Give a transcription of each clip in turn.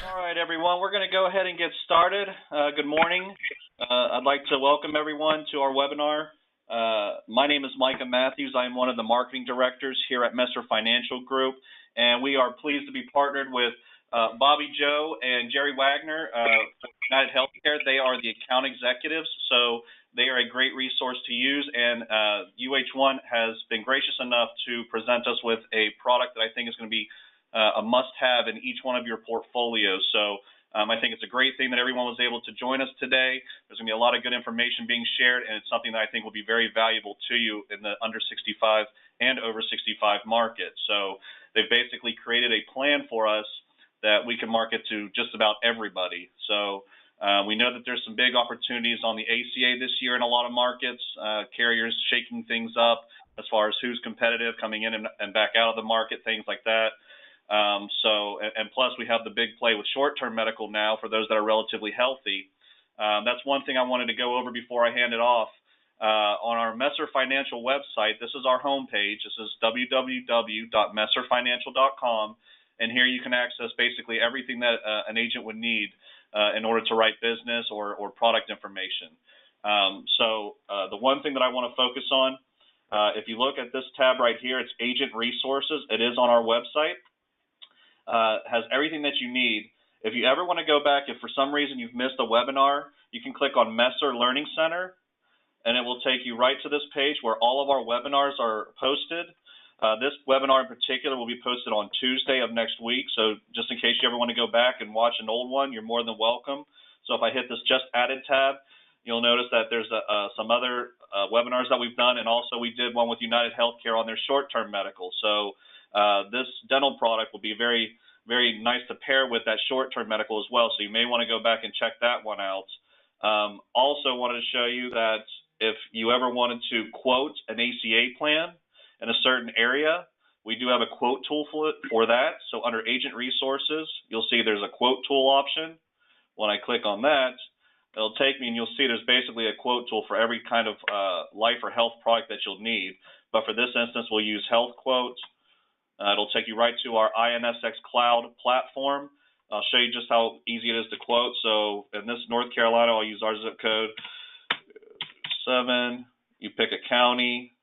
All right, everyone, we're going to go ahead and get started. Good morning. I'd like to welcome everyone to our webinar. My name is Micah Matthews. I am one of the marketing directors here at Messer Financial Group, and we are pleased to be partnered with Bobby Joe and Jerry Wagner from United Healthcare. They are the account executives, so they are a great resource to use, and UH1 has been gracious enough to present us with a product that I think is going to be a must-have in each one of your portfolios. So I think it's a great thing that everyone was able to join us today. There's going to be a lot of good information being shared, and it's something that I think will be very valuable to you in the under 65 and over 65 market. So they've basically created a plan for us that we can market to just about everybody. So we know that there's some big opportunities on the ACA this year in a lot of markets, carriers shaking things up as far as who's competitive coming in and back out of the market, things like that. And plus we have the big play with short-term medical now for those that are relatively healthy. That's one thing I wanted to go over before I hand it off. On our Messer Financial website, this is our homepage. This is www.messerfinancial.com, and here you can access basically everything that an agent would need in order to write business or product information. The one thing that I want to focus on, if you look at this tab right here, it's Agent Resources. It is on our website. Has everything that you need. If you ever want to go back, if for some reason you've missed a webinar, you can click on Messer Learning Center, and it will take you right to this page where all of our webinars are posted. This webinar in particular will be posted on Tuesday of next week, so just in case you ever want to go back and watch an old one, you're more than welcome. So if I hit this Just Added tab, you'll notice that there's some other webinars that we've done, and also we did one with United Healthcare on their short-term medical. So this dental product will be very, very nice to pair with that short-term medical as well, so you may want to go back and check that one out. Also wanted to show you that if you ever wanted to quote an ACA plan in a certain area, we do have a quote tool for that. So under Agent Resources, you'll see there's a quote tool option. When I click on that, it'll take me and you'll see there's basically a quote tool for every kind of life or health product that you'll need. But for this instance, we'll use Health Quotes. It'll take you right to our INSX Cloud platform. I'll show you just how easy it is to quote. So in this North Carolina, I'll use our zip code 7. You pick a county.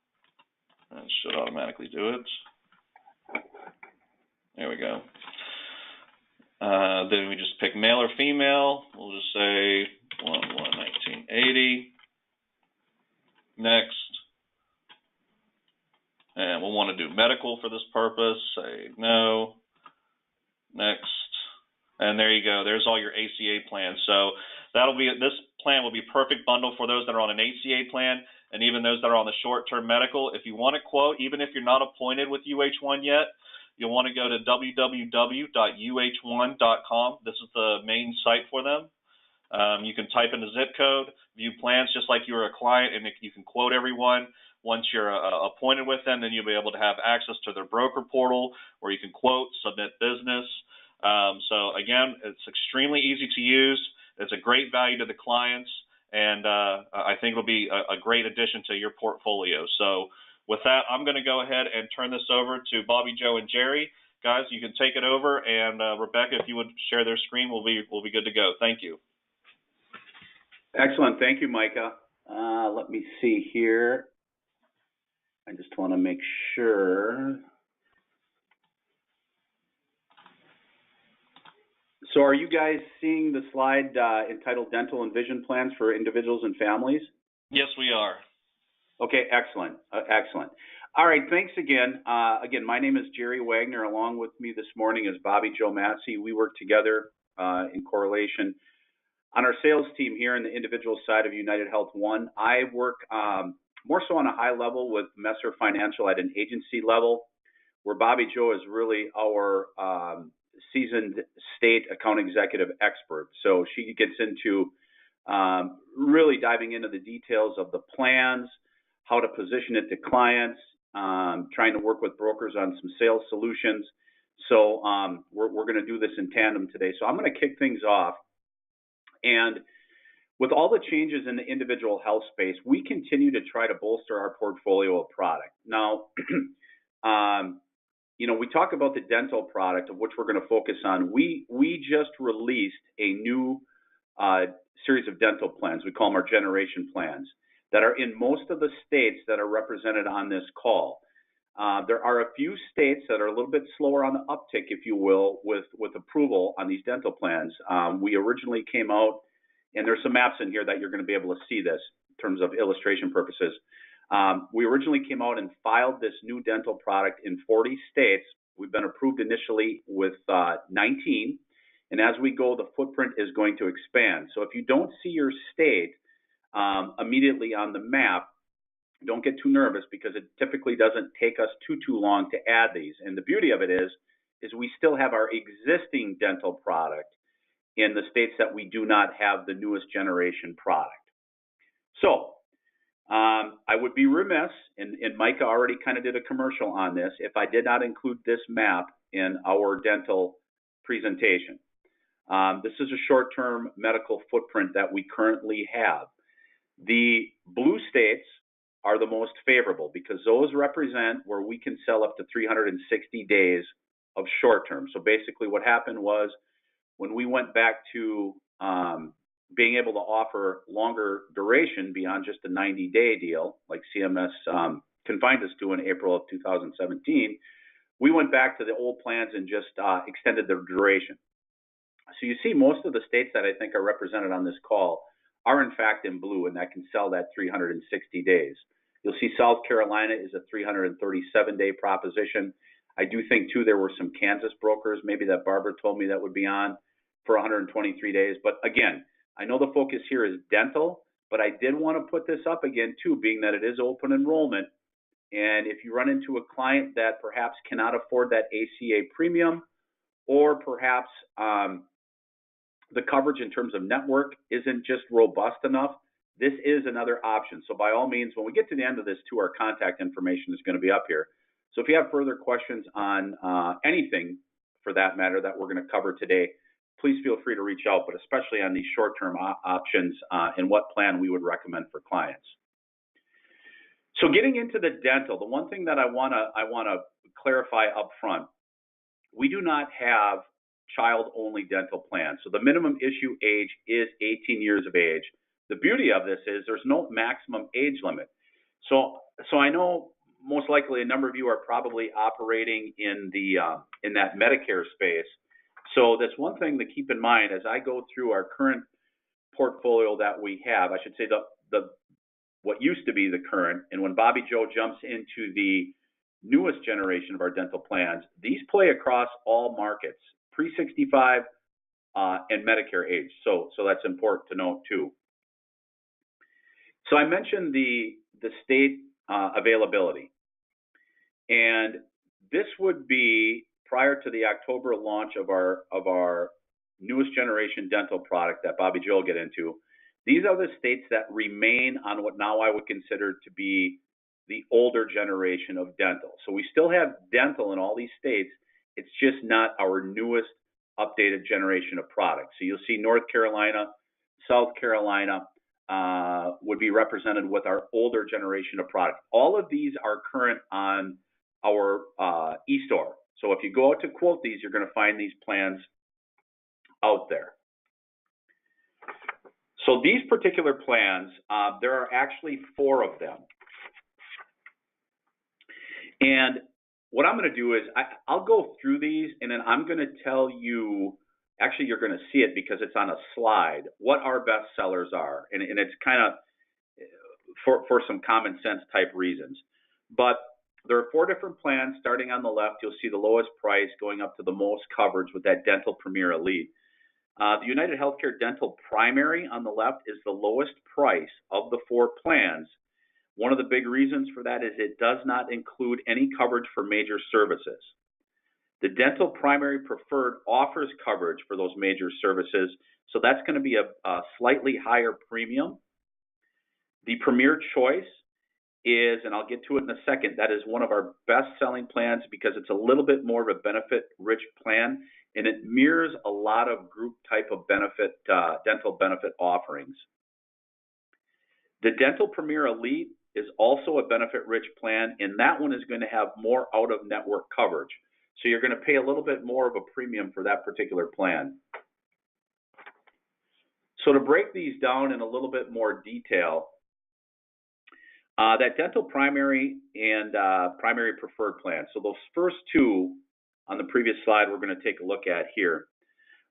It should automatically do it. There we go. Then we just pick male or female. We'll just say 1/1/1980. Next. And we'll want to do medical for this purpose. Say no. Next. And there you go. There's all your ACA plans. So this plan will be a perfect bundle for those that are on an ACA plan and even those that are on the short-term medical. If you want to quote, even if you're not appointed with UH1 yet, you'll want to go to www.uh1.com. This is the main site for them. You can type in the zip code, view plans just like you're a client, and you can quote everyone. Once you're appointed with them, then you'll be able to have access to their broker portal where you can quote, submit business. So again, it's extremely easy to use. It's a great value to the clients, and I think it'll be a great addition to your portfolio. So with that, I'm going to go ahead and turn this over to Bobby, Joe, and Jerry. Guys, you can take it over, and Rebecca, if you would share their screen, we'll be good to go. Thank you. Excellent. Thank you, Micah. Let me see here. I just want to make sure. So are you guys seeing the slide entitled Dental and Vision Plans for Individuals and Families? Yes, we are. Okay, excellent. Excellent. All right, thanks again. Again, my name is Jerry Wagner. Along with me this morning is Bobby Joe Massey. We work together in correlation on our sales team here in the individual side of United Health One. I work more so on a high level with Messer Financial at an agency level, where Bobby Joe is really our seasoned state account executive expert. So she gets into really diving into the details of the plans, how to position it to clients, trying to work with brokers on some sales solutions. So we're going to do this in tandem today. So I'm going to kick things off. And with all the changes in the individual health space, we continue to try to bolster our portfolio of product. Now, we talk about the dental product, of which we're going to focus on. We just released a new series of dental plans. We call them our generation plans that are in most of the states that are represented on this call. There are a few states that are a little bit slower on the uptick, if you will, with approval on these dental plans. We originally came out, and there's some maps in here that you're going to be able to see this in terms of illustration purposes. We originally came out and filed this new dental product in 40 states. We've been approved initially with 19, and as we go, the footprint is going to expand. So if you don't see your state immediately on the map, don't get too nervous, because it typically doesn't take us too long to add these. And the beauty of it is we still have our existing dental product in the states that we do not have the newest generation product. So I would be remiss, and Micah already kind of did a commercial on this, if I did not include this map in our dental presentation. This is a short-term medical footprint that we currently have. The blue states are the most favorable, because those represent where we can sell up to 360 days of short-term. So basically what happened was, when we went back to being able to offer longer duration beyond just a 90-day deal, like CMS confined us to in April of 2017, we went back to the old plans and just extended the duration. So you see most of the states that I think are represented on this call are in fact in blue, and that can sell that 360 days. You'll see South Carolina is a 337-day proposition. I do think, too, there were some Kansas brokers, maybe that Barbara told me, that would be on for 123 days. But again, I know the focus here is dental, but I did want to put this up again, too, being that it is open enrollment. And if you run into a client that perhaps cannot afford that ACA premium, or perhaps the coverage in terms of network isn't just robust enough, this is another option. So by all means, when we get to the end of this, too, our contact information is going to be up here. So if you have further questions on anything, for that matter, that we're going to cover today, please feel free to reach out, but especially on these short-term options and what plan we would recommend for clients. So getting into the dental, the one thing that I want to clarify up front, we do not have child-only dental plans. So the minimum issue age is 18 years of age. The beauty of this is there's no maximum age limit. So I know most likely a number of you are probably operating in that Medicare space. So that's one thing to keep in mind as I go through our current portfolio that we have. I should say the what used to be the current, and when Bobby Joe jumps into the newest generation of our dental plans, these play across all markets, pre-65 and Medicare age. So that's important to note too. So I mentioned the state availability, and this would be prior to the October launch of our newest generation dental product that Bobby Joe will get into. These are the states that remain on what now I would consider to be the older generation of dental. So we still have dental in all these states. It's just not our newest updated generation of products. So you'll see North Carolina, South Carolina would be represented with our older generation of product. All of these are current on our e-store. So if you go out to quote these, you're going to find these plans out there. So these particular plans, there are actually 4 of them. And what I'm going to do is I'll go through these, and then I'm going to tell you, actually you're going to see it because it's on a slide, what our best sellers are. And it's kind of for some common sense type reasons. But there are 4 different plans. Starting on the left, you'll see the lowest price going up to the most coverage with that Dental Premier Elite. The United Healthcare Dental Primary on the left is the lowest price of the 4 plans. One of the big reasons for that is it does not include any coverage for major services. The Dental Primary Preferred offers coverage for those major services, so that's going to be a slightly higher premium. The Premier Choice is, and I'll get to it in a second, that is one of our best-selling plans because it's a little bit more of a benefit-rich plan, and it mirrors a lot of group type of benefit, dental benefit offerings. The Dental Premier Elite is also a benefit-rich plan, and that one is going to have more out-of-network coverage. So you're going to pay a little bit more of a premium for that particular plan. So to break these down in a little bit more detail, that dental primary and primary preferred plan. So those first two on the previous slide we're going to take a look at here.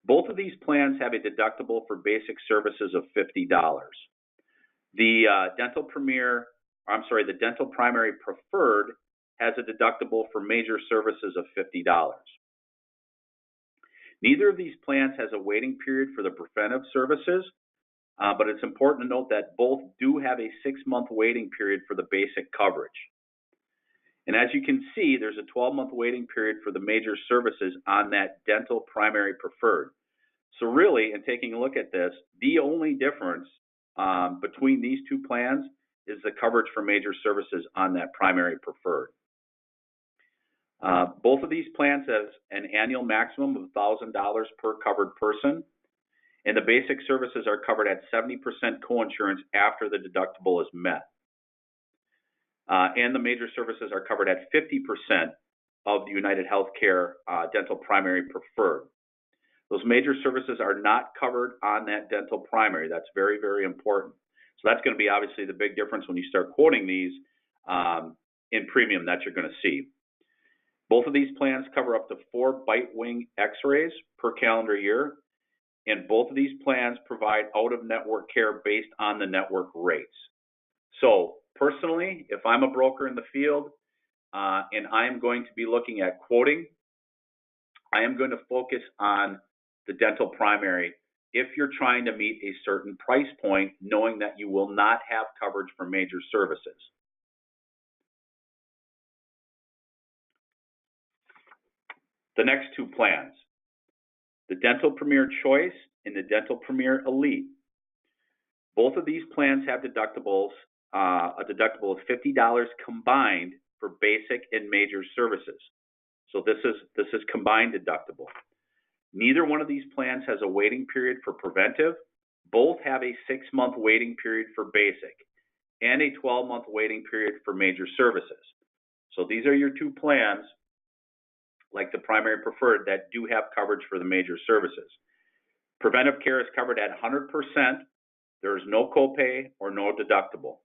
Both of these plans have a deductible for basic services of $50. The dental primary preferred has a deductible for major services of $50. Neither of these plans has a waiting period for the preventive services, but it's important to note that both do have a 6-month waiting period for the basic coverage. And as you can see, there's a 12-month waiting period for the major services on that dental primary preferred. So really, in taking a look at this, the only difference between these two plans is the coverage for major services on that primary preferred. Both of these plans have an annual maximum of $1,000 per covered person, and the basic services are covered at 70% coinsurance after the deductible is met. And the major services are covered at 50% of the United Healthcare dental primary preferred. Those major services are not covered on that dental primary. That's very, very important. So that's going to be obviously the big difference when you start quoting these in premium that you're going to see. Both of these plans cover up to 4 bite wing x-rays per calendar year, and both of these plans provide out-of-network care based on the network rates. So personally, if I'm a broker in the field and I am going to be looking at quoting, I am going to focus on the dental primary if you're trying to meet a certain price point, knowing that you will not have coverage for major services. The next two plans, the Dental Premier Choice and the Dental Premier Elite. Both of these plans have deductibles, a deductible of $50 combined for basic and major services. So this is combined deductible. Neither one of these plans has a waiting period for preventive. Both have a 6-month waiting period for basic and a 12-month waiting period for major services. So these are your two plans, like the primary preferred, that do have coverage for the major services. Preventive care is covered at 100%. There is no copay or no deductible.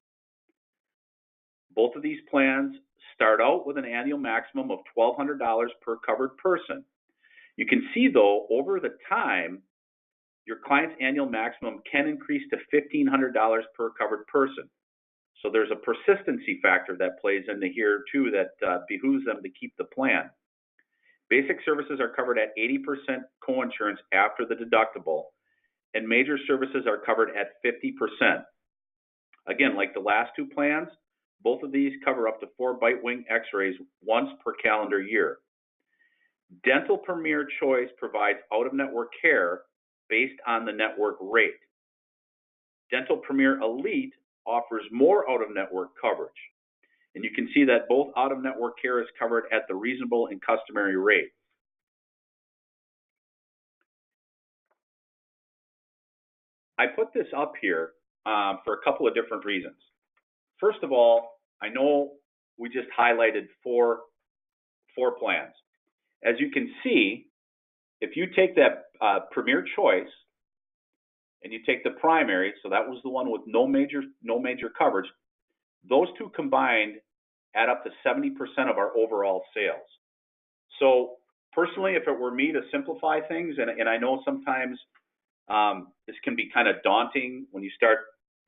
Both of these plans start out with an annual maximum of $1,200 per covered person. You can see, though, over the time, your client's annual maximum can increase to $1,500 per covered person. So there's a persistency factor that plays into here, too, that behooves them to keep the plan. Basic services are covered at 80% coinsurance after the deductible, and major services are covered at 50%. Again, like the last two plans, both of these cover up to 4 bite wing x-rays once per calendar year. Dental Premier Choice provides out-of-network care based on the network rate. Dental Premier Elite offers more out-of-network coverage. And you can see that both out-of-network care is covered at the reasonable and customary rate. I put this up here for a couple of different reasons. First of all, I know we just highlighted four plans. As you can see, if you take that Premier Choice and you take the primary, so that was the one with no major coverage, those two combined add up to 70% of our overall sales. So personally, if it were me to simplify things, and I know sometimes this can be kind of daunting when you start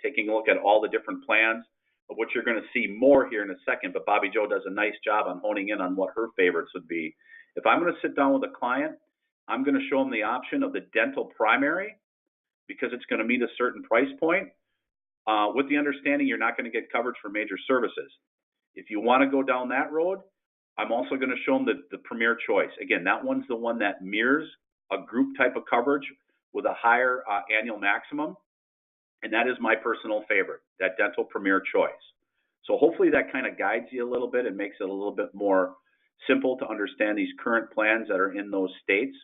taking a look at all the different plans, but what you're going to see more here in a second, but Bobby Joe does a nice job on honing in on what her favorites would be. If I'm going to sit down with a client, I'm going to show them the option of the dental primary because it's going to meet a certain price point with the understanding you're not going to get coverage for major services. If you want to go down that road, I'm also going to show them the Premier Choice. Again, that one's the one that mirrors a group type of coverage with a higher annual maximum, and that is my personal favorite, that Dental Premier Choice. So hopefully that kind of guides you a little bit and makes it a little bit more simple to understand these current plans that are in those states.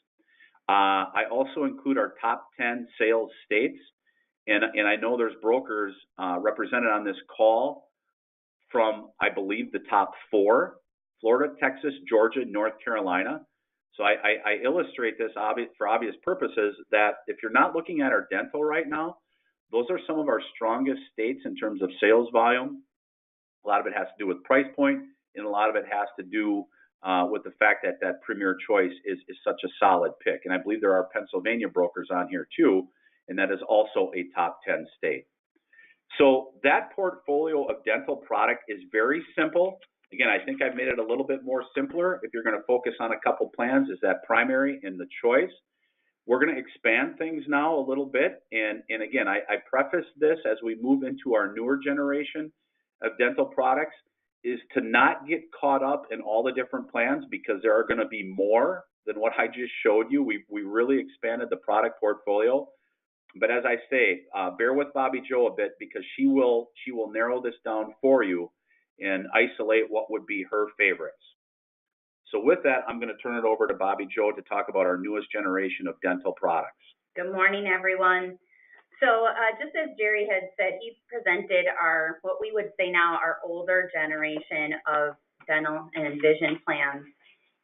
I also include our top 10 sales states, and I know there's brokers represented on this call from, I believe, the top 4, Florida, Texas, Georgia, North Carolina. So I illustrate this for obvious purposes that if you're not looking at our dental right now, those are some of our strongest states in terms of sales volume. A lot of it has to do with price point, and a lot of it has to do with the fact that that Premier Choice is such a solid pick. And I believe there are Pennsylvania brokers on here too, and that is also a top 10 state. So that portfolio of dental product is very simple. Again, I think I've made it a little bit more simpler. If you're going to focus on a couple plans, is that primary and the choice. We're going to expand things now a little bit. And again, I preface this as we move into our newer generation of dental products is to not get caught up in all the different plans, because there are going to be more than what I just showed you. We really expanded the product portfolio. But as I say, bear with Bobby Joe a bit, because she will narrow this down for you and isolate what would be her favorites. So with that, I'm going to turn it over to Bobby Joe to talk about our newest generation of dental products. Good morning, everyone. So just as Jerry had said, he presented what we would say now, our older generation of dental and vision plans.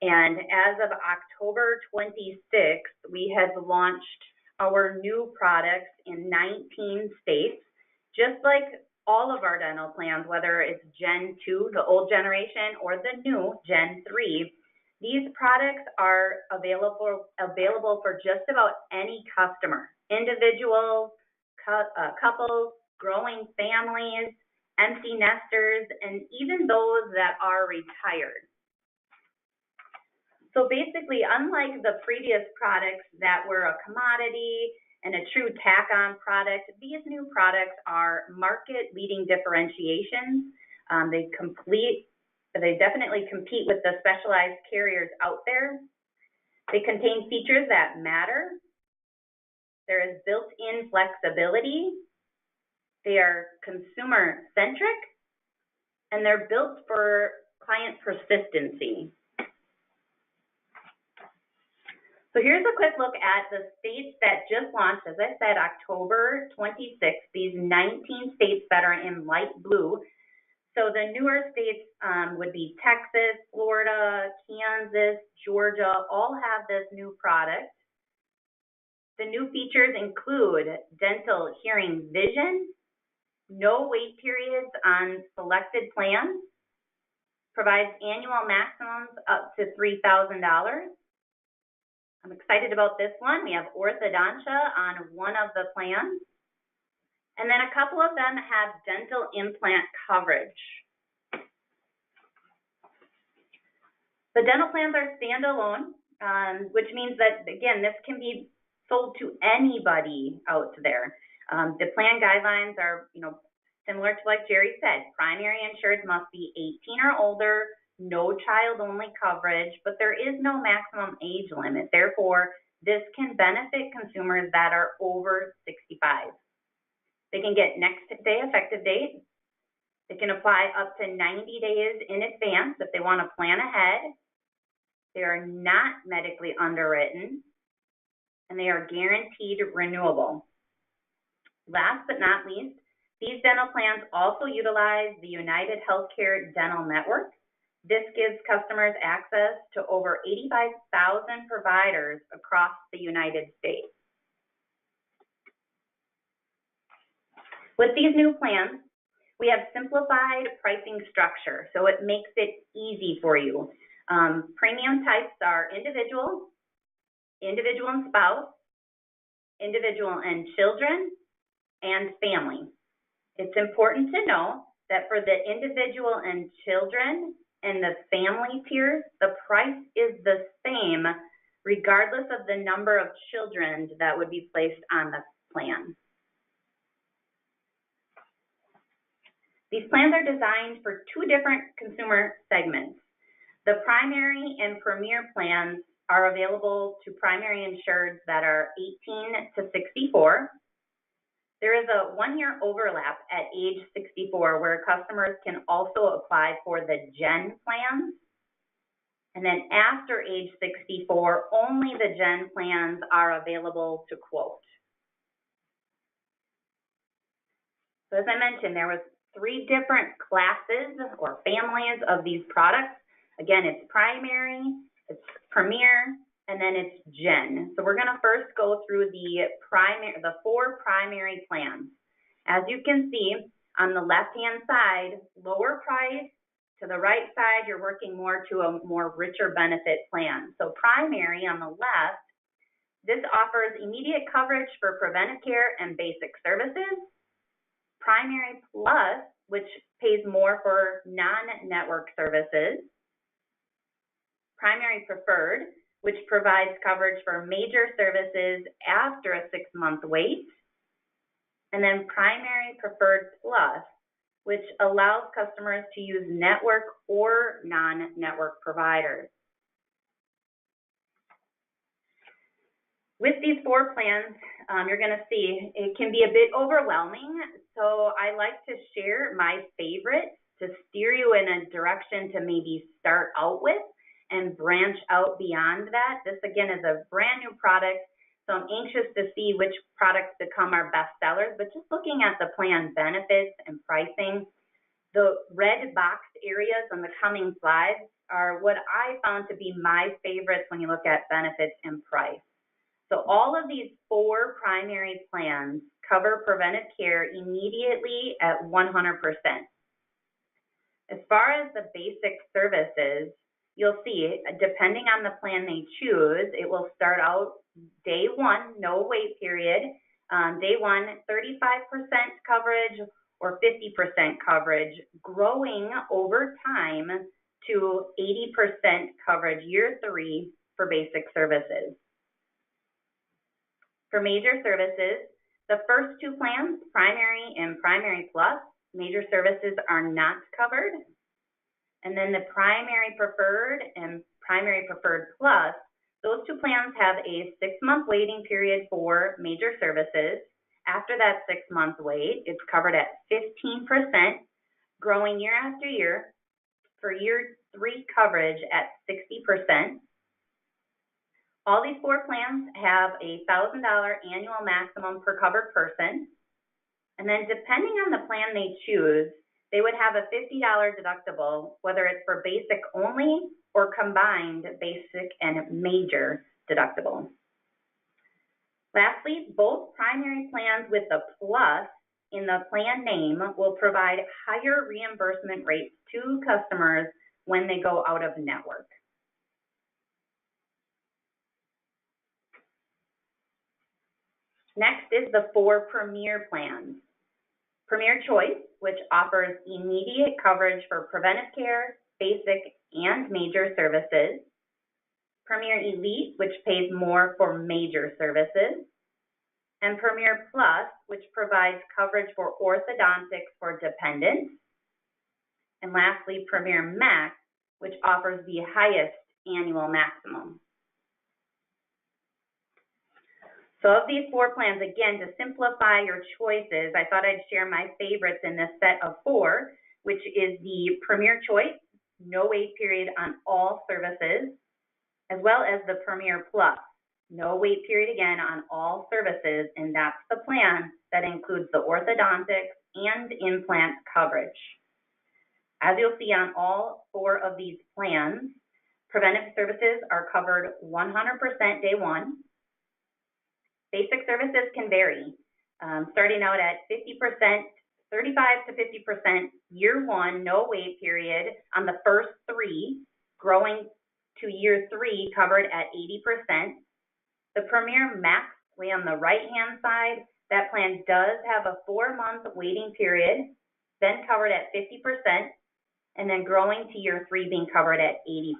And as of October 26th, we have launched our new products in 19 states, just like all of our dental plans, whether it's Gen 2, the old generation, or the new Gen 3. These products are available for just about any customer, individuals, couples, growing families, empty nesters, and even those that are retired. So basically, unlike the previous products that were a commodity and a true tack-on product, these new products are market-leading differentiations. They definitely compete with the specialized carriers out there. They contain features that matter. There is built-in flexibility. They are consumer-centric, and they're built for client persistency. So here's a quick look at the states that just launched, as I said, October 26th, these 19 states that are in light blue. So the newer states would be Texas, Florida, Kansas, Georgia, all have this new product. The new features include dental, hearing, vision, no wait periods on selected plans, provides annual maximums up to $3,000. I'm excited about this one. We have orthodontia on one of the plans. And then a couple of them have dental implant coverage. The dental plans are standalone, which means that, again, this can be sold to anybody out there. The plan guidelines are, similar to like Jerry said, primary insured must be 18 or older, no child-only coverage, but there is no maximum age limit. Therefore, this can benefit consumers that are over 65. They can get next day effective date. They can apply up to 90 days in advance if they want to plan ahead. They are not medically underwritten, and they are guaranteed renewable. Last but not least, these dental plans also utilize the United Healthcare Dental Network. This gives customers access to over 85,000 providers across the United States. With these new plans, we have simplified pricing structure, so it makes it easy for you. Premium types are individual and spouse, individual and children, and family. It's important to know that for the individual and children and the family tiers, the price is the same regardless of the number of children that would be placed on the plan. These plans are designed for two different consumer segments. The primary and premier plans are available to primary insureds that are 18 to 64. There is a 1-year overlap at age 64 where customers can also apply for the Gen plans. And then after age 64, only the Gen plans are available to quote. So as I mentioned, there was three different classes or families of these products. Again, it's primary, it's premier, and then it's gen. So we're gonna first go through the four primary plans. As you can see, on the left-hand side, lower price. To the right side, you're working more to a more richer benefit plan. So primary on the left, this offers immediate coverage for preventive care and basic services. Primary Plus, which pays more for non-network services. Primary Preferred, which provides coverage for major services after a 6-month wait. And then Primary Preferred Plus, which allows customers to use network or non-network providers. With these four plans, you're going to see it can be a bit overwhelming, so I like to share my favorites to steer you in a direction to maybe start out with and branch out beyond that. This, again, is a brand new product, so I'm anxious to see which products become our best sellers, but just looking at the plan benefits and pricing, the red boxed areas on the coming slides are what I found to be my favorites when you look at benefits and price. So all of these four primary plans cover preventive care immediately at 100%. As far as the basic services, you'll see, depending on the plan they choose, it will start out day one, no wait period. Day one, 35% coverage or 50% coverage, growing over time to 80% coverage year 3 for basic services. For major services, the first two plans, Primary and Primary Plus, major services are not covered. And then the Primary Preferred and Primary Preferred Plus, those two plans have a 6-month waiting period for major services. After that 6-month wait, it's covered at 15%, growing year after year for year 3 coverage at 60%. All these four plans have a $1,000 annual maximum per covered person. And then depending on the plan they choose, they would have a $50 deductible, whether it's for basic only or combined basic and major deductible. Lastly, both primary plans with the plus in the plan name will provide higher reimbursement rates to customers when they go out of network. Next is the 4 Premier plans. Premier Choice, which offers immediate coverage for preventive care, basic, and major services. Premier Elite, which pays more for major services. And Premier Plus, which provides coverage for orthodontics for dependents. And lastly, Premier Max, which offers the highest annual maximum. So of these 4 plans, again, to simplify your choices, I thought I'd share my favorites in this set of 4, which is the Premier Choice, no wait period on all services, as well as the Premier Plus, no wait period again on all services, and that's the plan that includes the orthodontics and implant coverage. As you'll see on all 4 of these plans, preventive services are covered 100% day 1. Basic services can vary, starting out at 50%, 35 to 50% year 1, no wait period on the first 3, growing to year 3 covered at 80%. The Premier Max, way on the right-hand side, that plan does have a 4-month waiting period, then covered at 50%, and then growing to year 3 being covered at 80%.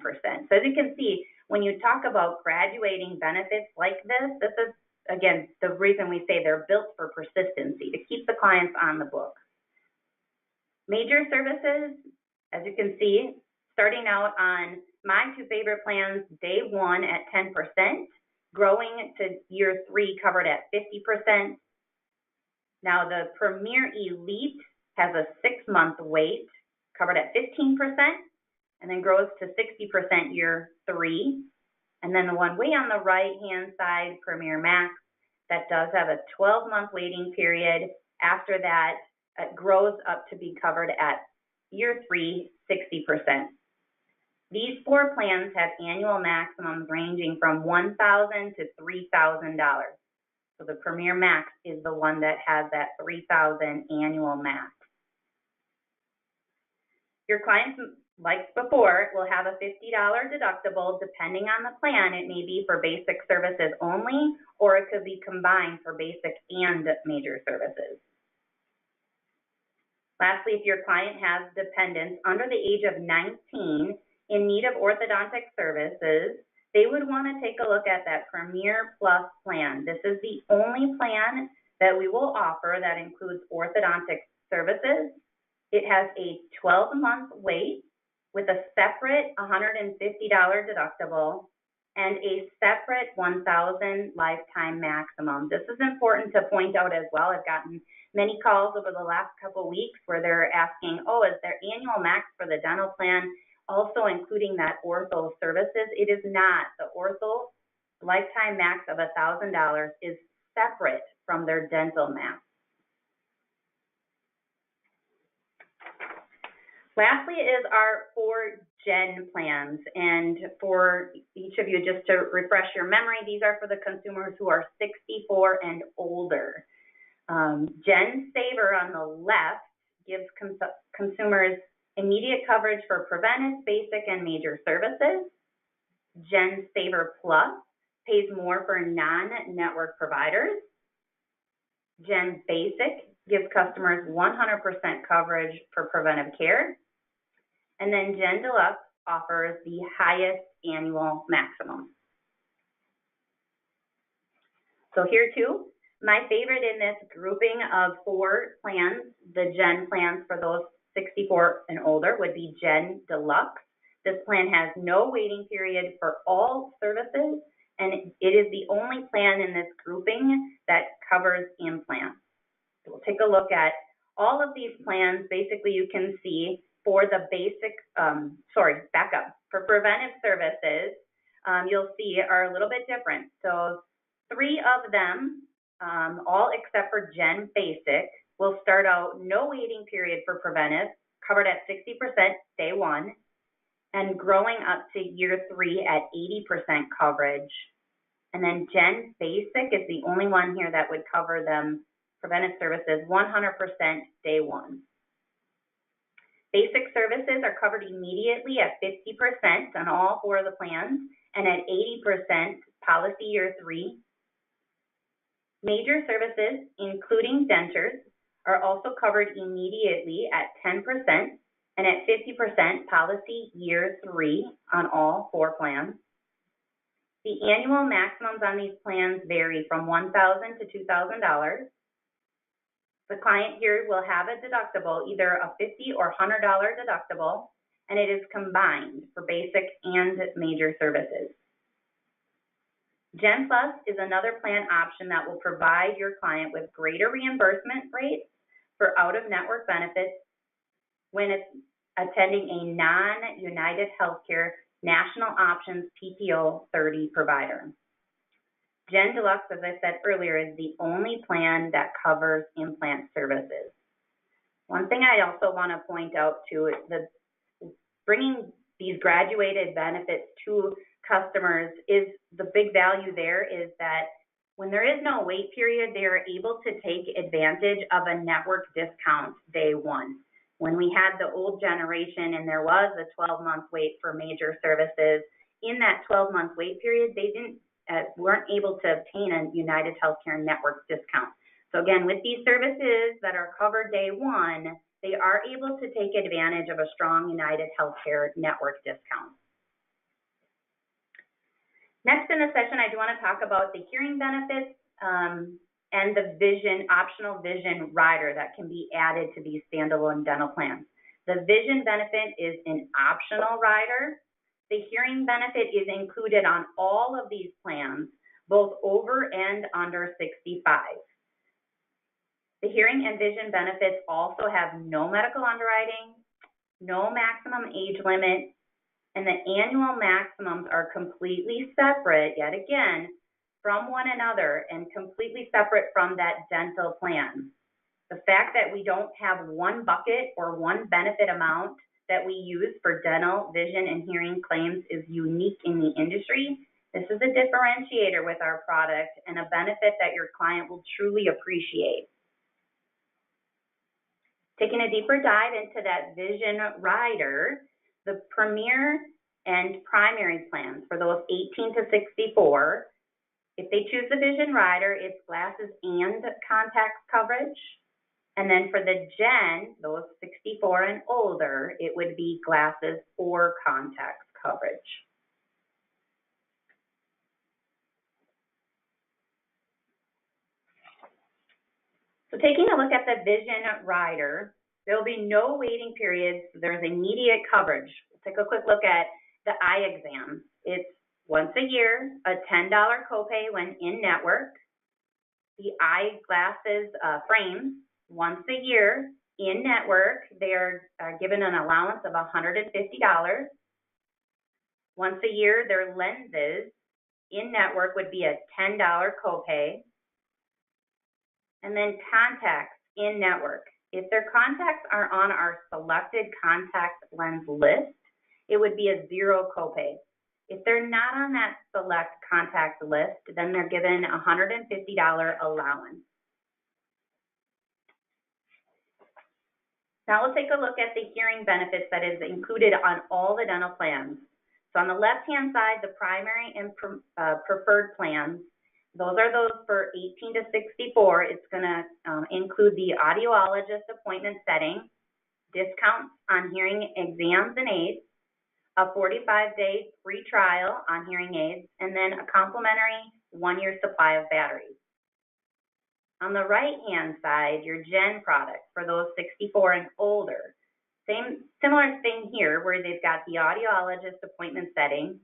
So as you can see, when you talk about graduating benefits like this is, again, the reason we say they're built for persistency, to keep the clients on the books. Major services, as you can see, starting out on my 2 favorite plans, day 1 at 10%, growing to year 3 covered at 50%. Now the Premier Elite has a 6-month wait, covered at 15%, and then grows to 60% year 3. And then the one way on the right-hand side, Premier Max, that does have a 12-month waiting period. After that, it grows up to be covered at year 3, 60%. These 4 plans have annual maximums ranging from $1,000 to $3,000. So the Premier Max is the one that has that $3,000 annual max. Your clients, like before, will have a $50 deductible. Depending on the plan, it may be for basic services only, or it could be combined for basic and major services. Lastly, if your client has dependents under the age of 19 in need of orthodontic services, they would want to take a look at that Premier Plus plan. This is the only plan that we will offer that includes orthodontic services. It has a 12-month wait with a separate $150 deductible and a separate $1,000 lifetime maximum. This is important to point out as well. I've gotten many calls over the last couple weeks where they're asking, oh, is there annual max for the dental plan also including that ortho services? It is not. The ortho lifetime max of $1,000 is separate from their dental max. Lastly is our 4 Gen plans, and for each of you, just to refresh your memory, these are for the consumers who are 64 and older. Gen Saver on the left gives consumers immediate coverage for preventive, basic, and major services. Gen Saver Plus pays more for non-network providers. Gen Basic gives customers 100% coverage for preventive care. And then Gen Deluxe offers the highest annual maximum. So here too, my favorite in this grouping of 4 plans, the Gen plans for those 64 and older, would be Gen Deluxe. This plan has no waiting period for all services, and it is the only plan in this grouping that covers implants. So we'll take a look at all of these plans. Basically, you can see for the basic, for preventive services, you'll see are a little bit different. So 3 of them, all except for Gen Basic, will start out no waiting period for preventive, covered at 60% day 1, and growing up to year 3 at 80% coverage. And then Gen Basic is the only one here that would cover them preventive services 100% day 1. Basic services are covered immediately at 50% on all 4 of the plans and at 80% policy year 3. Major services, including dentures, are also covered immediately at 10% and at 50% policy year 3 on all 4 plans. The annual maximums on these plans vary from $1,000 to $2,000. The client here will have a deductible, either a $50 or $100 deductible, and it is combined for basic and major services. Gen Plus is another plan option that will provide your client with greater reimbursement rates for out-of-network benefits when it's attending a non-United Healthcare National Options PPO 30 provider. Gen Deluxe, as I said earlier, is the only plan that covers implant services. One thing I also want to point out too is that bringing these graduated benefits to customers is the big value there is that when there is no wait period, they are able to take advantage of a network discount day 1. When we had the old generation and there was a 12-month wait for major services, in that 12-month wait period, they weren't able to obtain a United Healthcare network discount. So again, with these services that are covered day 1, they are able to take advantage of a strong United Healthcare network discount. Next in the session, I do want to talk about the hearing benefits and the optional vision rider that can be added to these standalone dental plans. The vision benefit is an optional rider. The hearing benefit is included on all of these plans, both over and under 65. The hearing and vision benefits also have no medical underwriting, no maximum age limit, and the annual maximums are completely separate, yet again, from one another and completely separate from that dental plan. The fact that we don't have one bucket or one benefit amount that we use for dental, vision, and hearing claims is unique in the industry. This is a differentiator with our product and a benefit that your client will truly appreciate. Taking a deeper dive into that vision rider, the premier and primary plans for those 18 to 64, if they choose the vision rider, it's glasses and contacts coverage. And then for the gen, those 64 and older, it would be glasses or contacts coverage. So taking a look at the vision rider, there will be no waiting periods. There's immediate coverage. Take a quick look at the eye exam. It's once a year, a $10 copay when in network. The eyeglasses frames, once a year in network, they are given an allowance of $150. Once a year, their lenses in network would be a $10 copay. And then contacts in network. If their contacts are on our selected contact lens list, it would be a $0 copay. If they're not on that select contact list, then they're given a $150 allowance. Now we'll take a look at the hearing benefits that is included on all the dental plans. So on the left-hand side, the primary and preferred plans, those are those for 18 to 64. It's going to include the audiologist appointment setting, discounts on hearing exams and aids, a 45-day free trial on hearing aids, and then a complimentary 1-year supply of batteries. On the right-hand side, your gen product for those 64 and older. Similar thing here where they've got the audiologist appointment setting.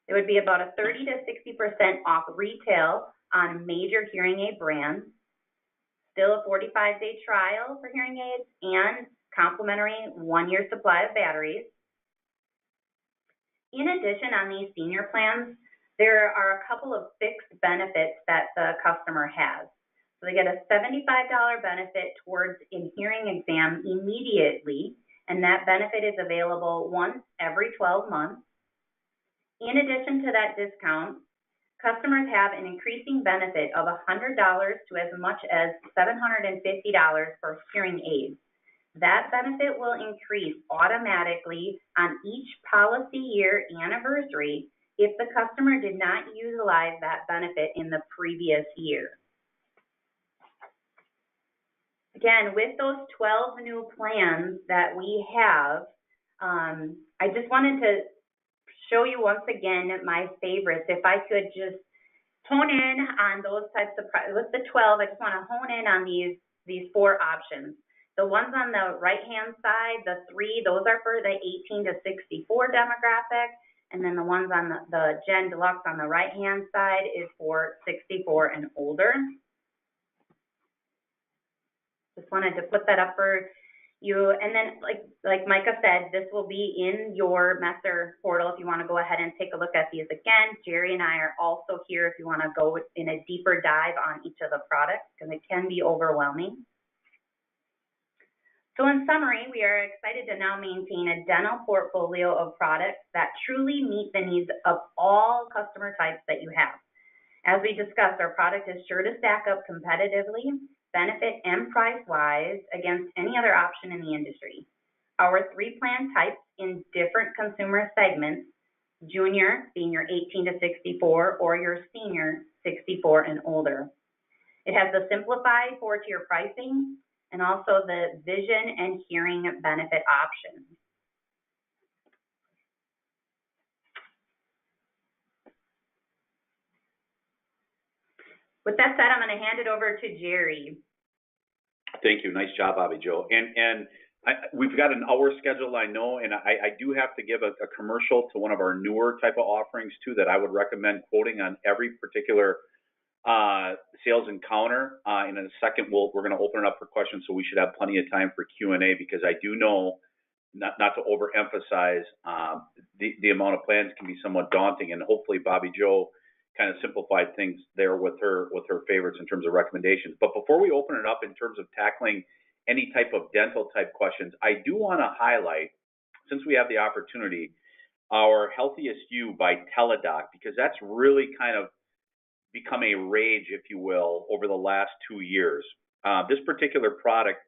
It would be about a 30 to 60% off retail on major hearing aid brands, still a 45-day trial for hearing aids, and complimentary 1-year supply of batteries. In addition, on these senior plans, there are a couple of fixed benefits that the customer has. So they get a $75 benefit towards a hearing exam immediately, and that benefit is available once every 12 months. In addition to that discount, customers have an increasing benefit of $100 to as much as $750 for hearing aids. That benefit will increase automatically on each policy year anniversary if the customer did not utilize that benefit in the previous year. Again, with those 12 new plans that we have, I just wanted to show you once again my favorites. If I could just hone in on those types of, with the 12, I just want to hone in on these 4 options. The ones on the right-hand side, the 3, those are for the 18 to 64 demographic, and then the ones on the Gen Deluxe on the right-hand side is for 64 and older. Just wanted to put that up for you. And then, like Micah said, this will be in your Messer portal if you want to go ahead and take a look at these again. Jerry and I are also here if you want to go in a deeper dive on each of the products, because it can be overwhelming. So in summary, we are excited to now maintain a dental portfolio of products that truly meet the needs of all customer types that you have. As we discussed, our product is sure to stack up competitively, benefit and price-wise against any other option in the industry. Our 3 plan types in different consumer segments, junior being your 18 to 64 or your senior 64 and older. It has the simplified 4-tier pricing and also the vision and hearing benefit options. With that said, I'm going to hand it over to Jerry. Thank you. Nice job, Bobby Joe. And we've got an hour schedule, I know, and I do have to give a commercial to one of our newer type of offerings, too, that I would recommend quoting on every particular sales encounter. In a second, we're going to open it up for questions, so we should have plenty of time for Q&A, because I do know, not to overemphasize, the amount of plans can be somewhat daunting, and hopefully Bobby Joe kind of simplified things there with her favorites in terms of recommendations. But before we open it up in terms of tackling any type of dental type questions, I do want to highlight, since we have the opportunity, our Healthiest You by Teladoc, because that's really kind of become a rage, if you will, over the last 2 years. This particular product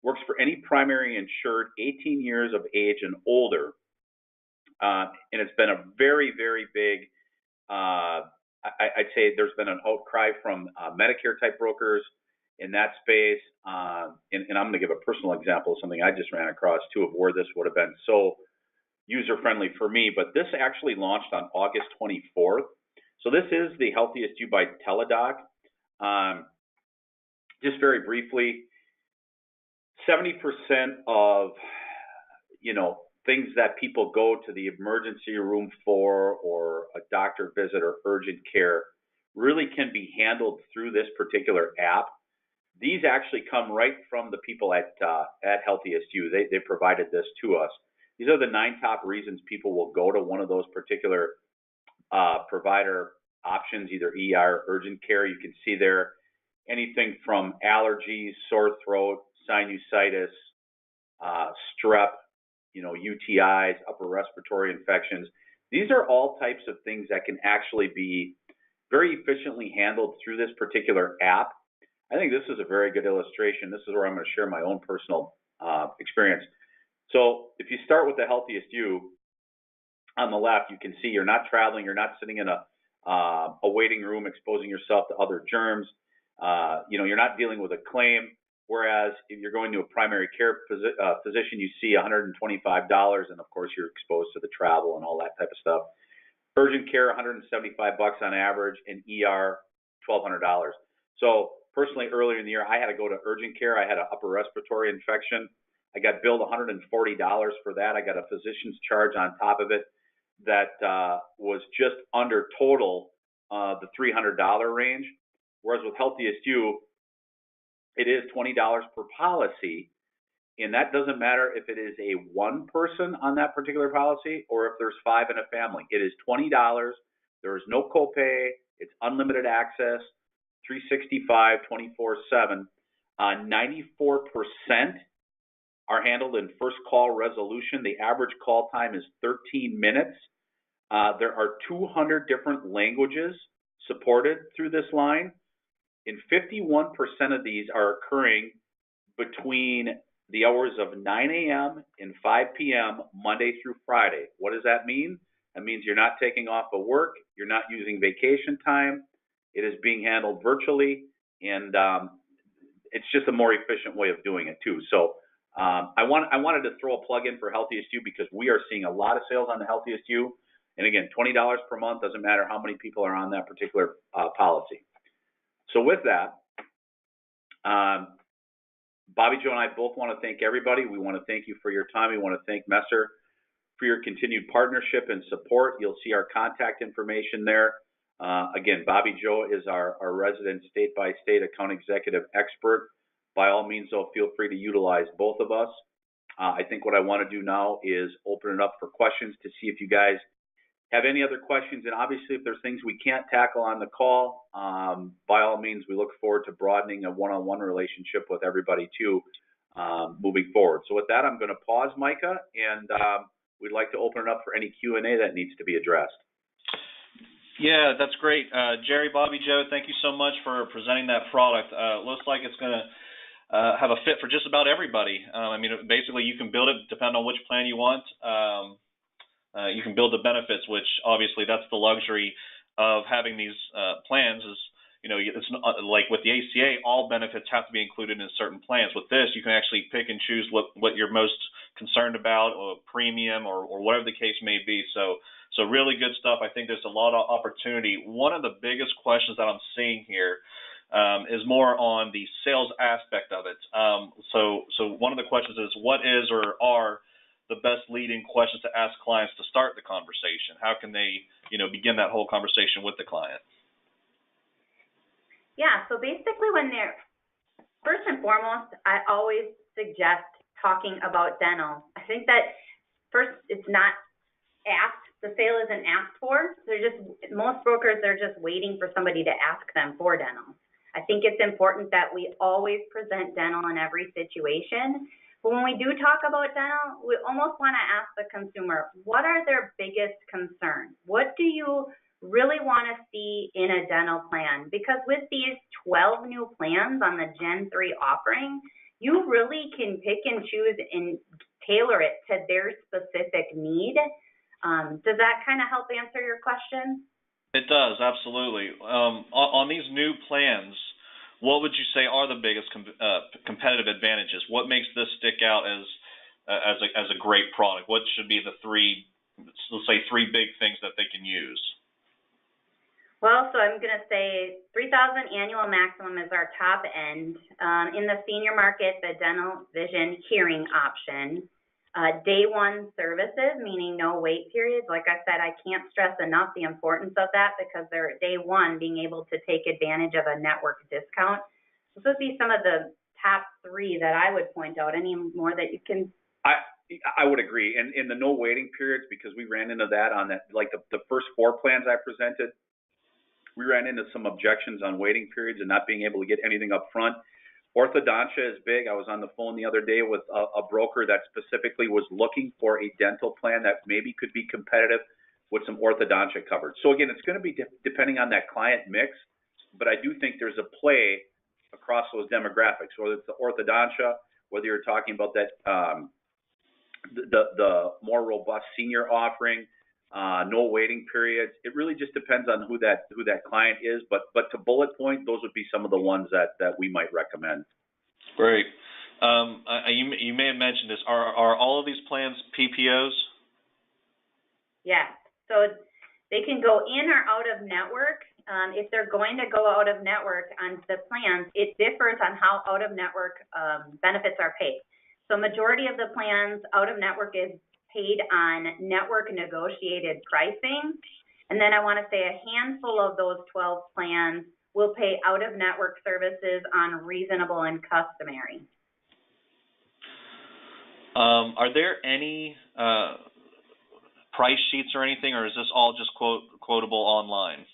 works for any primary insured 18 years of age and older, and it's been a very, very big, I'd say there's been an outcry from Medicare type brokers in that space, and I'm going to give a personal example of something I just ran across too, of where this would have been so user-friendly for me, but this actually launched on August 24th. So this is the Healthiest You by Teladoc. Just very briefly, 70% of, things that people go to the emergency room for, or a doctor visit or urgent care, really can be handled through this particular app. These actually come right from the people at Healthiest You. They provided this to us. These are the 9 top reasons people will go to one of those particular provider options, either ER or urgent care. You can see there anything from allergies, sore throat, sinusitis, strep, UTIs, upper respiratory infections. These are all types of things that can actually be very efficiently handled through this particular app. I think this is a very good illustration. This is where I'm going to share my own personal experience. So if you start with the Healthiest You, on the left, you can see you're not traveling, you're not sitting in a waiting room exposing yourself to other germs. You're not dealing with a claim. Whereas if you're going to a primary care physician, you see $125, and of course you're exposed to the travel and all that type of stuff. Urgent care, $175 on average, and ER, $1,200. So personally, earlier in the year, I had to go to urgent care. I had an upper respiratory infection. I got billed $140 for that. I got a physician's charge on top of it that was just under total the $300 range. Whereas with Healthiest You, it is $20 per policy, and that doesn't matter if it is a one person on that particular policy or if there's 5 in a family. It is $20. There is no copay. It's unlimited access, 365, 24/7. 94% are handled in first call resolution. The average call time is 13 minutes. There are 200 different languages supported through this line, and 51% of these are occurring between the hours of 9 a.m. and 5 p.m. Monday through Friday. What does that mean? That means you're not taking off of work, you're not using vacation time, it is being handled virtually, and it's just a more efficient way of doing it too. So I wanted to throw a plug in for Healthiest You because we are seeing a lot of sales on the Healthiest You. And again, $20 per month, doesn't matter how many people are on that particular policy. So with that, Bobby Joe and I both want to thank everybody. We want to thank you for your time. We want to thank Messer for your continued partnership and support. You'll see our contact information there. Again, Bobby Joe is our resident state-by-state account executive expert. By all means, though, feel free to utilize both of us. I think what I want to do now is open it up for questions to see if you guys have any other questions. And obviously, if there's things we can't tackle on the call, by all means, we look forward to broadening a one-on-one relationship with everybody too, moving forward. So with that, I'm going to pause, Micah, and we'd like to open it up for any Q&A that needs to be addressed. Yeah, that's great. Jerry, Bobby, Joe, thank you so much for presenting that product. Looks like it's going to have a fit for just about everybody. Basically, you can build it depending on which plan you want. You can build the benefits, which obviously that's the luxury of having these plans is, it's not, like with the ACA, all benefits have to be included in certain plans. With this, you can actually pick and choose what you're most concerned about, or premium, or whatever the case may be. So really good stuff. I think there's a lot of opportunity. One of the biggest questions that I'm seeing here is more on the sales aspect of it. So one of the questions is, what is or are the best leading questions to ask clients to start the conversation? How can they, begin that whole conversation with the client? Yeah, so basically first and foremost, I always suggest talking about dental. I think that first, it's not asked the sale isn't asked for. Most brokers are just waiting for somebody to ask them for dental. I think it's important that we always present dental in every situation. But when we do talk about dental, we almost want to ask the consumer, what are their biggest concerns? What do you really want to see in a dental plan? Because with these 12 new plans on the Gen 3 offering, you really can pick and choose and tailor it to their specific need. Does that kind of help answer your question? It does, absolutely. On these new plans, what would you say are the biggest competitive advantages? What makes this stick out as a great product? What should be the let's say three big things that they can use? Well, so I'm going to say $3,000 annual maximum is our top end. In the senior market, the dental, vision, hearing option. Day one services, meaning no wait periods. Like I said, I can't stress enough the importance of that because they're day one being able to take advantage of a network discount. Those would be some of the top three that I would point out. Any more that you can? I would agree. And in the no waiting periods, because we ran into that on that, like the first 4 plans I presented, we ran into some objections on waiting periods and not being able to get anything up front. Orthodontia is big. I was on the phone the other day with a broker that specifically was looking for a dental plan that maybe could be competitive with some orthodontia coverage. So again, it's going to be depending on that client mix, but I do think there's a play across those demographics, whether it's the orthodontia, whether you're talking about that the more robust senior offering, no waiting periods. It really just depends on who that client is. But to bullet point, those would be some of the ones that we might recommend. Great. You may have mentioned this. Are all of these plans PPOs? Yeah. So they can go in or out of network. If they're going to go out of network on the plans, it differs on how out of network benefits are paid. So majority of the plans out of network is paid on network negotiated pricing. And then I want to say a handful of those 12 plans will pay out of network services on reasonable and customary. Are there any price sheets or anything, or is this all just quotable online?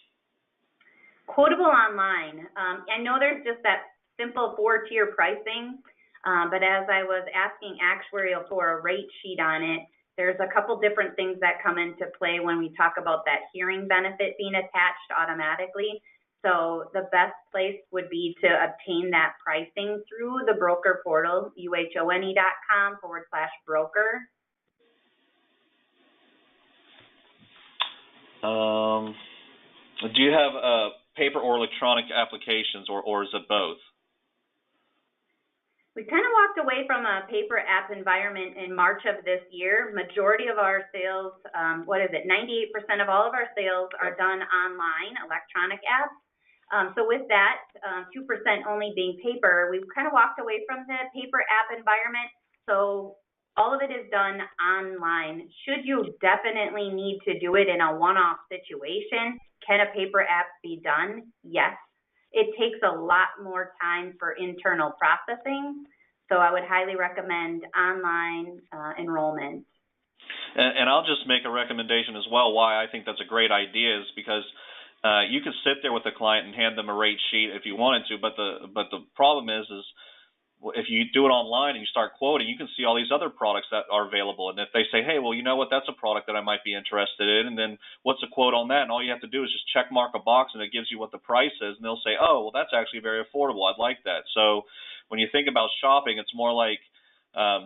Quotable online. I know there's just that simple 4-tier pricing, but as I was asking actuarial for a rate sheet on it, there's a couple different things that come into play when we talk about that hearing benefit being attached automatically. So the best place would be to obtain that pricing through the broker portal, uhone.com/broker. Do you have paper or electronic applications, or is it both? We kind of walked away from a paper app environment in March of this year. Majority of our sales, 98% of all of our sales are done online, electronic apps. So with that, 2% only being paper, we've kind of walked away from the paper app environment. So all of it is done online. Should you definitely need to do it in a one-off situation, can a paper app be done? Yes. It takes a lot more time for internal processing, so I would highly recommend online enrollment. And I'll just make a recommendation as well why I think that's a great idea is because you could sit there with a client and hand them a rate sheet if you wanted to, but the problem is if you do it online and you start quoting, you can see all these other products that are available. And if they say, hey, well, you know what, that's a product that I might be interested in, and then what's the quote on that? And all you have to do is just check mark a box and it gives you what the price is, and they'll say, oh, well, that's actually very affordable. I'd like that. So when you think about shopping, it's more like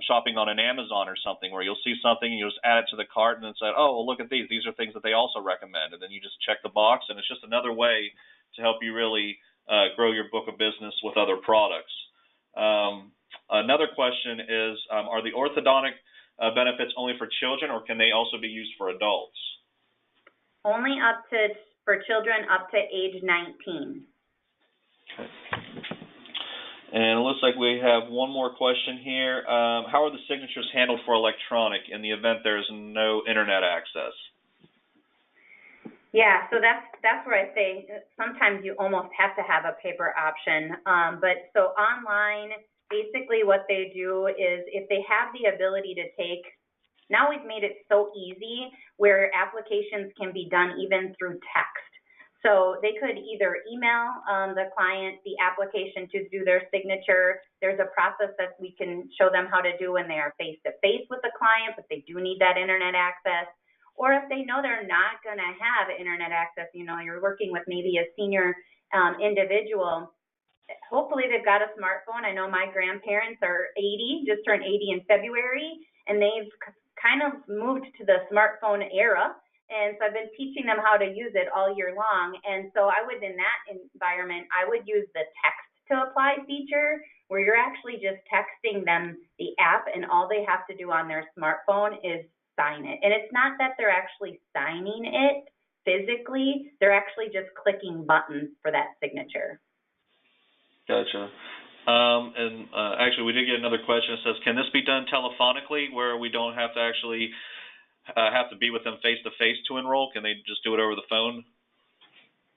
shopping on an Amazon or something where you'll see something and you'll just add it to the cart and then say, oh, well, look at these. These are things that they also recommend. And then you just check the box, and it's just another way to help you really grow your book of business with other products. Another question is, are the orthodontic benefits only for children, or can they also be used for adults? Only for children up to age 19. Okay. And it looks like we have one more question here. How are the signatures handled for electronic in the event there is no internet access? Yeah, so that's where I say sometimes you almost have to have a paper option. But so online, basically what they do is if they have the ability to take Now we've made it so easy where applications can be done even through text. So they could either email the client the application to do their signature. There's a process that we can show them how to do when they are face-to-face with the client, but they do need that internet access. Or if they know they're not going to have internet access, you're working with maybe a senior individual, hopefully they've got a smartphone. I know my grandparents are 80, just turned 80 in February, and they've kind of moved to the smartphone era. And so I've been teaching them how to use it all year long. And so I would, in that environment, I would use the text to apply feature, where you're actually just texting them the app, and all they have to do on their smartphone is sign it. And it's not that they're actually signing it physically, they're actually just clicking buttons for that signature. Gotcha. Actually, we did get another question. It says, can this be done telephonically, where we don't have to actually have to be with them face-to-face to enroll? Can they just do it over the phone?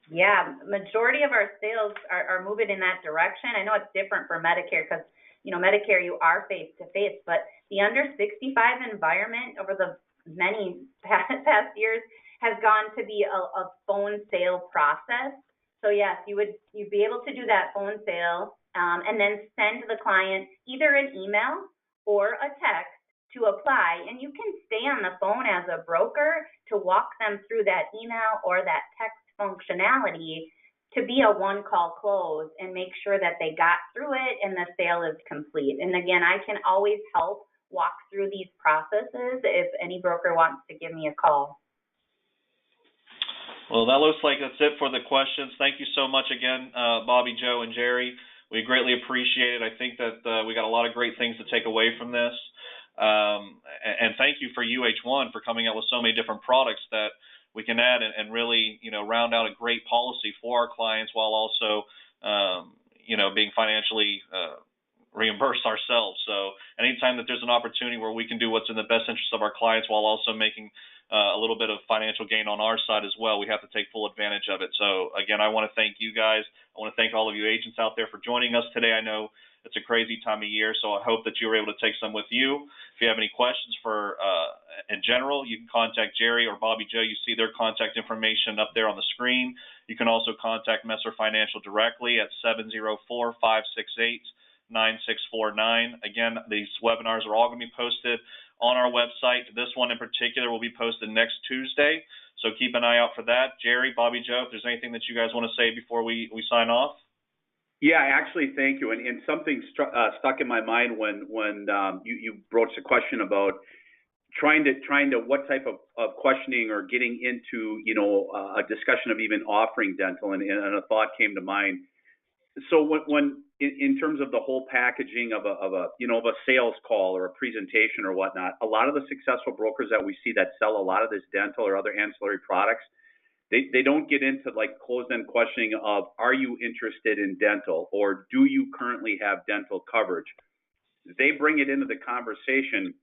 Yeah, majority of our sales are moving in that direction. I know it's different for Medicare because, Medicare you are face-to-face, but the under 65 environment over the many past years has gone to be a phone sale process. So yes, you'd be able to do that phone sale and then send the client either an email or a text to apply, and you can stay on the phone as a broker to walk them through that email or that text functionality to be a one-call close and make sure that they got through it and the sale is complete. And again, I can always help walk through these processes if any broker wants to give me a call. Well, that looks like that's it for the questions. Thank you so much again, Bobby, Joe, and Jerry. We greatly appreciate it. I think that we got a lot of great things to take away from this. And thank you for UH1 for coming out with so many different products that we can add and really, round out a great policy for our clients while also, being financially reimbursed ourselves. So anytime that there's an opportunity where we can do what's in the best interest of our clients while also making a little bit of financial gain on our side as well, we have to take full advantage of it. So again, I want to thank you guys. I want to thank all of you agents out there for joining us today. I know it's a crazy time of year, so I hope that you were able to take some with you. If you have any questions for in general, you can contact Jerry or Bobby Joe. You see their contact information up there on the screen. You can also contact Messer Financial directly at 704-568-9649. Again, these webinars are all going to be posted on our website. This one in particular will be posted next Tuesday, so keep an eye out for that. Jerry, Bobby, Joe, if there's anything that you guys want to say before we sign off. Yeah, actually, thank you. And something stuck in my mind when you broached a question about trying to what type of questioning or getting into a discussion of even offering dental, and a thought came to mind. So when in terms of the whole packaging of a sales call or a presentation or whatnot, a lot of the successful brokers that we see that sell a lot of this dental or other ancillary products, they don't get into like closed-end questioning of, are you interested in dental, or do you currently have dental coverage? They bring it into the conversation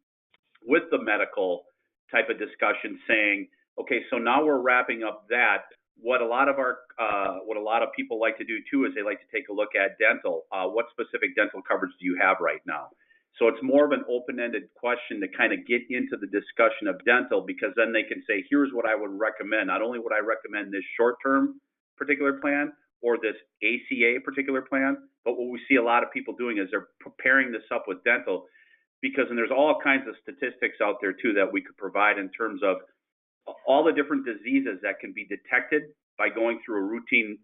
with the medical type of discussion, saying, okay, so now we're wrapping up that. What a lot of people like to do too is they like to take a look at dental. What specific dental coverage do you have right now? So it's more of an open-ended question to kind of get into the discussion of dental, because then they can say, here's what I would recommend. Not only would I recommend this short-term particular plan or this ACA particular plan, but what we see a lot of people doing is they're preparing this up with dental, and there's all kinds of statistics out there too that we could provide in terms of all the different diseases that can be detected by going through a routine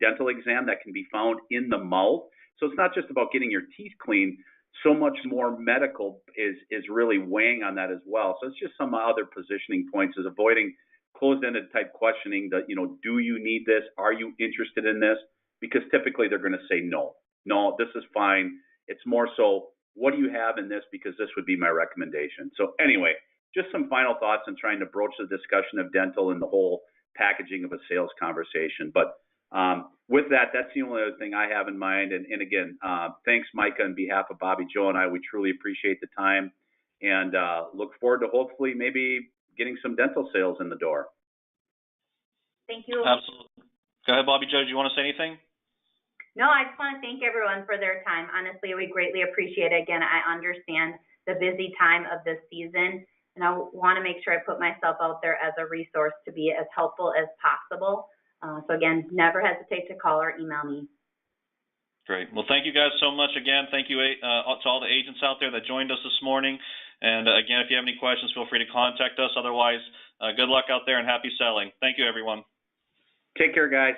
dental exam that can be found in the mouth. So it's not just about getting your teeth clean. So much more medical is really weighing on that as well. So it's just some other positioning points, is avoiding closed-ended type questioning that, do you need this? Are you interested in this? Because typically they're going to say no, this is fine. It's more so, what do you have in this? Because this would be my recommendation. So anyway, just some final thoughts on trying to broach the discussion of dental and the whole packaging of a sales conversation. But with that, that's the only other thing I have in mind. And again, thanks, Micah, on behalf of Bobby, Joe, and I. We truly appreciate the time, and look forward to hopefully maybe getting some dental sales in the door. Thank you. Absolutely. Go ahead, Bobby Joe. Do you want to say anything? No, I just want to thank everyone for their time. Honestly, we greatly appreciate it. Again, I understand the busy time of this season. and I want to make sure I put myself out there as a resource to be as helpful as possible. So again, never hesitate to call or email me. Great. Well, thank you guys so much again. Thank you to all the agents out there that joined us this morning. And again, if you have any questions, feel free to contact us. Otherwise, good luck out there and happy selling. Thank you, everyone. Take care, guys.